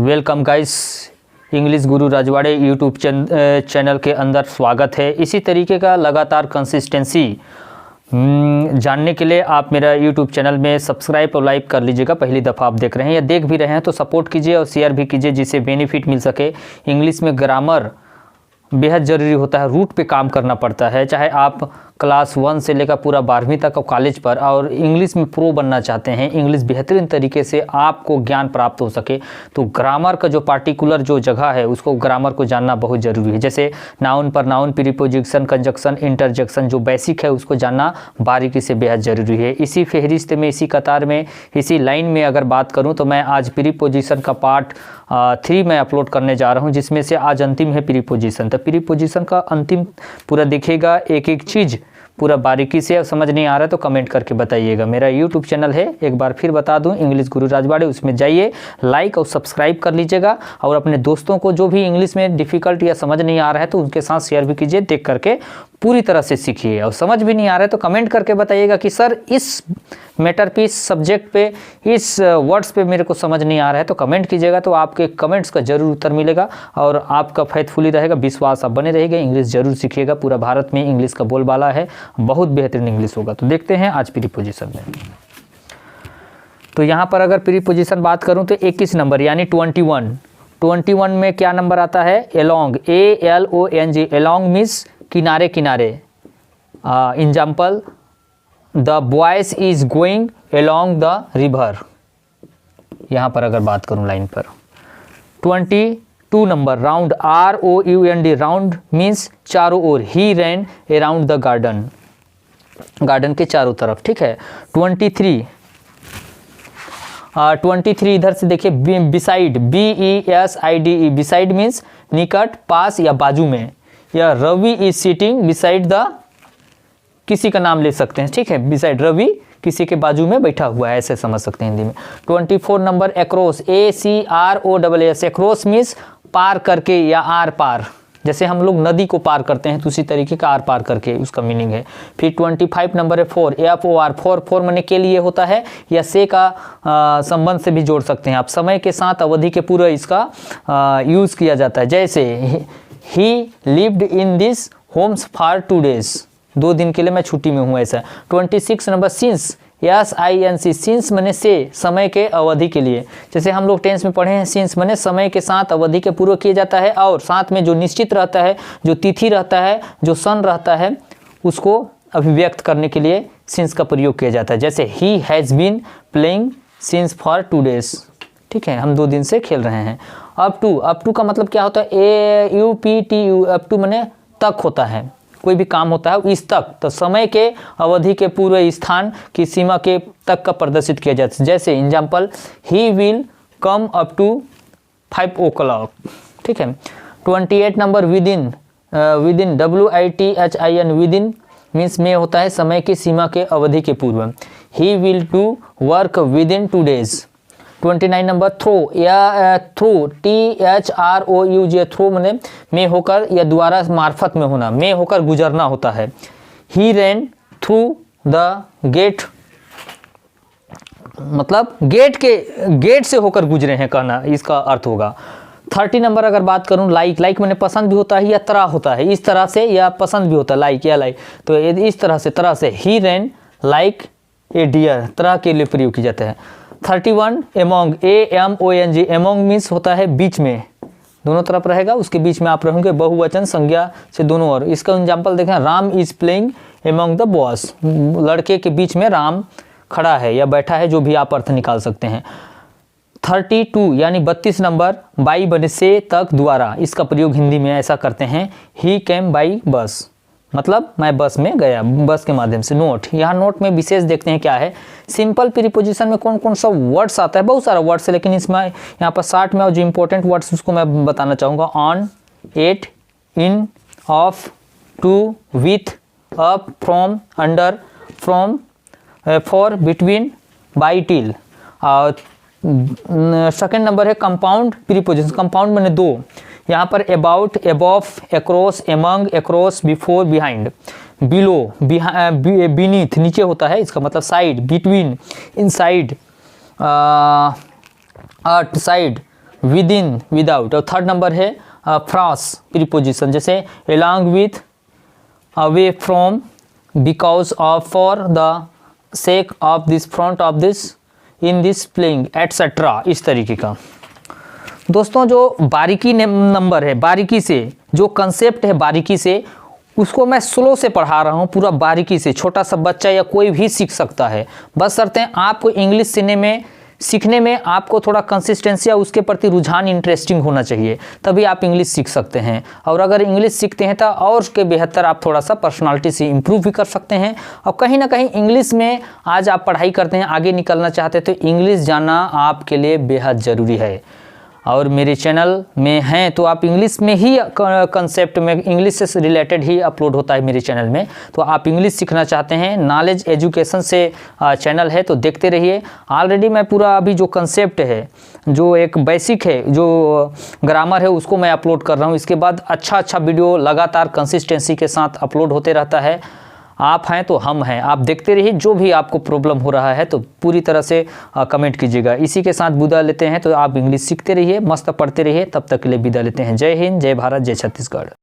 Welcome guys, English गुरु Rajwade YouTube channel के अंदर स्वागत है। इसी तरीके का लगातार कंसिस्टेंसी जानने के लिए आप मेरा यूट्यूब चैनल में सब्सक्राइब और लाइक कर लीजिएगा। पहली दफ़ा आप देख रहे हैं या देख भी रहे हैं तो सपोर्ट कीजिए और शेयर भी कीजिए, जिससे बेनिफिट मिल सके। इंग्लिश में ग्रामर बेहद ज़रूरी होता है, रूट पे काम करना पड़ता है। चाहे आप क्लास 1 से लेकर पूरा 12वीं तक कॉलेज पर और इंग्लिश में प्रो बनना चाहते हैं, इंग्लिश बेहतरीन तरीके से आपको ज्ञान प्राप्त हो सके, तो ग्रामर का जो पार्टिकुलर जो जगह है उसको ग्रामर को जानना बहुत ज़रूरी है। जैसे नाउन पर नाउन, प्रीपोजिशन, कंजक्शन, इंटरजेक्शन जो बेसिक है उसको जानना बारीकी से बेहद ज़रूरी है। इसी फहरिस्त में, इसी कतार में, इसी लाइन में अगर बात करूँ तो मैं आज प्रीपोजिशन का पार्ट 3 में अपलोड करने जा रहा हूँ, जिसमें से आज अंतिम है प्रीपोजिशन। तो प्रीपोजिशन का अंतिम पूरा देखिएगा, एक एक चीज़ पूरा बारीकी से। समझ नहीं आ रहा है तो कमेंट करके बताइएगा। मेरा यूट्यूब चैनल है, एक बार फिर बता दूं, इंग्लिश गुरु राजवाड़े, उसमें जाइए, लाइक और सब्सक्राइब कर लीजिएगा और अपने दोस्तों को जो भी इंग्लिश में डिफ़िकल्ट या समझ नहीं आ रहा है तो उनके साथ शेयर भी कीजिए। देख करके पूरी तरह से सीखिए, और समझ भी नहीं आ रहा है तो कमेंट करके बताइएगा कि सर इस मैटर पे, इस सब्जेक्ट पे, इस वर्ड्स पे मेरे को समझ नहीं आ रहा है, तो कमेंट कीजिएगा। तो आपके कमेंट्स का जरूर उत्तर मिलेगा और आपका फेथफुली रहेगा, विश्वास आप बने रहेगा, इंग्लिश जरूर सीखिएगा। पूरा भारत में इंग्लिश का बोलबाला है, बहुत बेहतरीन इंग्लिश होगा। तो देखते हैं आज प्रीपोजिशन में। तो यहाँ पर अगर प्रीपोजिशन बात करूँ तो 21 नंबर यानी 21 में क्या नंबर आता है? Along, ALONG। एलोंग मीन्स किनारे किनारे। Example, the boys is going along the river. यहाँ पर अगर बात करूँ लाइन पर 22 number, round, ROUND, round means चारों ओर। ही रैन अराउंड द गार्डन, गार्डन के चारों तरफ। ठीक है। 23 इधर से देखिए, बिसाइड, BESIDE, बिसाइड मीन्स निकट, पास या बाजू में। या Ravi is sitting beside the, किसी का नाम ले सकते हैं। ठीक है, बिसाइड, रवि किसी के बाजू में बैठा हुआ है, ऐसे समझ सकते हैं हिंदी में। 24 number, across, ACROSS, across means पार करके या आर पार। जैसे हम लोग नदी को पार करते हैं तो उसी तरीके का आर पार करके उसका मीनिंग है। फिर 25 नंबर है FOR, FOR, फोर मैंने के लिए होता है, या से का संबंध से भी जोड़ सकते हैं आप। समय के साथ अवधि के पूरा इसका यूज़ किया जाता है। जैसे ही lived in this Holmes for 2 days, 2 दिन के लिए मैं छुट्टी में हूँ, ऐसा। 26 नंबर, सिंस, SINC, सिंस मैंने से, समय के अवधि के लिए। जैसे हम लोग टेंस में पढ़े हैं, सिंस मैंने समय के साथ अवधि के पूर्व किया जाता है, और साथ में जो निश्चित रहता है, जो तिथि रहता है, जो सन रहता है, उसको अभिव्यक्त करने के लिए सिंस का प्रयोग किया जाता है। जैसे he has been playing since for 2 days। ठीक है, हम 2 दिन से खेल रहे हैं। अप टू का मतलब क्या होता है? AUPTU, अप टू मैंने तक होता है, कोई भी काम होता है इस तक, तो समय के अवधि के पूर्व स्थान की सीमा के तक का प्रदर्शित किया जाता है। जैसे example, he will come up to 5 o'clock। ठीक है। 28 नंबर, विदिन, WITHIN, विदिन मीन्स में होता है समय की सीमा के अवधि के पूर्व। He will do work within 2 days। 29 नंबर, थ्रो, या थ्रू, THROUG, थ्रो मैंने में होकर या द्वारा मार्फत में होना, में होकर गुजरना होता है। ही रैन थ्रू द गेट, मतलब गेट से होकर गुजरे हैं, कहना इसका अर्थ होगा। 30 नंबर अगर बात करूं, लाइक मैंने पसंद भी होता है या तरह होता है, इस तरह से, या पसंद भी होता है, लाइक या लाइक, तो इस तरह से। ही रैन लाइक ए डियर, तरह के लिए प्रयोग किया जाता है। 31 एमोंग, AMONG, एमोंग मीन्स होता है बीच में, दोनों तरफ रहेगा, उसके बीच में आप रहेंगे, बहुवचन संज्ञा से दोनों ओर। इसका एग्जाम्पल देखें, Ram is playing among the boys, लड़के के बीच में राम खड़ा है या बैठा है, जो भी आप अर्थ निकाल सकते हैं। 32 यानी 32 नंबर, बाई, बने से, तक, द्वारा, इसका प्रयोग हिंदी में ऐसा करते हैं, ही कैम बाई बस, मतलब मैं बस में गया, बस के माध्यम से। नोट, यहाँ नोट में विशेष देखते हैं क्या है। सिंपल प्रीपोजिशन में कौन कौन सा वर्ड्स आता है? बहुत सारा वर्ड्स है, लेकिन इसमें यहाँ पर 60 में और जो इंपॉर्टेंट वर्ड्स उसको मैं बताना चाहूँगा। On, at, in, of, to, with, up, from, under, from, for, between, by, till. Second number है कंपाउंड प्रीपोजिशन, कंपाउंड मैंने 2, यहाँ पर about, above, across, among, across, before, behind. Below, beneath, नीचे होता है, इसका मतलब side, between, inside, outside, within, without. और थर्ड नंबर है फ्रॉस प्रीपोजिशन, जैसे along with, away from, because of, for the sake of this, front of this, in this, playing, etc. इस तरीके का। दोस्तों जो बारीकी नंबर है, बारीकी से जो कंसेप्ट है बारीकी से, उसको मैं स्लो से पढ़ा रहा हूँ, पूरा बारीकी से। छोटा सा बच्चा या कोई भी सीख सकता है, बस शर्तें आपको इंग्लिश सीखने में आपको थोड़ा कंसिस्टेंसी या उसके प्रति रुझान इंटरेस्टिंग होना चाहिए, तभी आप इंग्लिश सीख सकते हैं। और अगर इंग्लिश सीखते हैं तो और उसके बेहतर आप थोड़ा सा पर्सनालिटी से इम्प्रूव भी कर सकते हैं। और कहीं ना कहीं इंग्लिश में आज आप पढ़ाई करते हैं, आगे निकलना चाहते हैं, तो इंग्लिश जानना आपके लिए बेहद ज़रूरी है। और मेरे चैनल में हैं तो आप इंग्लिश में ही कंसेप्ट में, इंग्लिश से रिलेटेड ही अपलोड होता है मेरे चैनल में। तो आप इंग्लिश सीखना चाहते हैं, नॉलेज एजुकेशन से चैनल है, तो देखते रहिए। ऑलरेडी मैं पूरा अभी जो कंसेप्ट है, जो एक बेसिक है, जो ग्रामर है, उसको मैं अपलोड कर रहा हूँ। इसके बाद अच्छा वीडियो लगातार कंसिस्टेंसी के साथ अपलोड होते रहता है। आप हैं तो हम हैं, आप देखते रहिए। जो भी आपको प्रॉब्लम हो रहा है तो पूरी तरह से कमेंट कीजिएगा। इसी के साथ विदा लेते हैं, तो आप इंग्लिश सीखते रहिए, मस्त पढ़ते रहिए। तब तक के लिए विदा लेते हैं। जय हिंद, जय भारत, जय छत्तीसगढ़।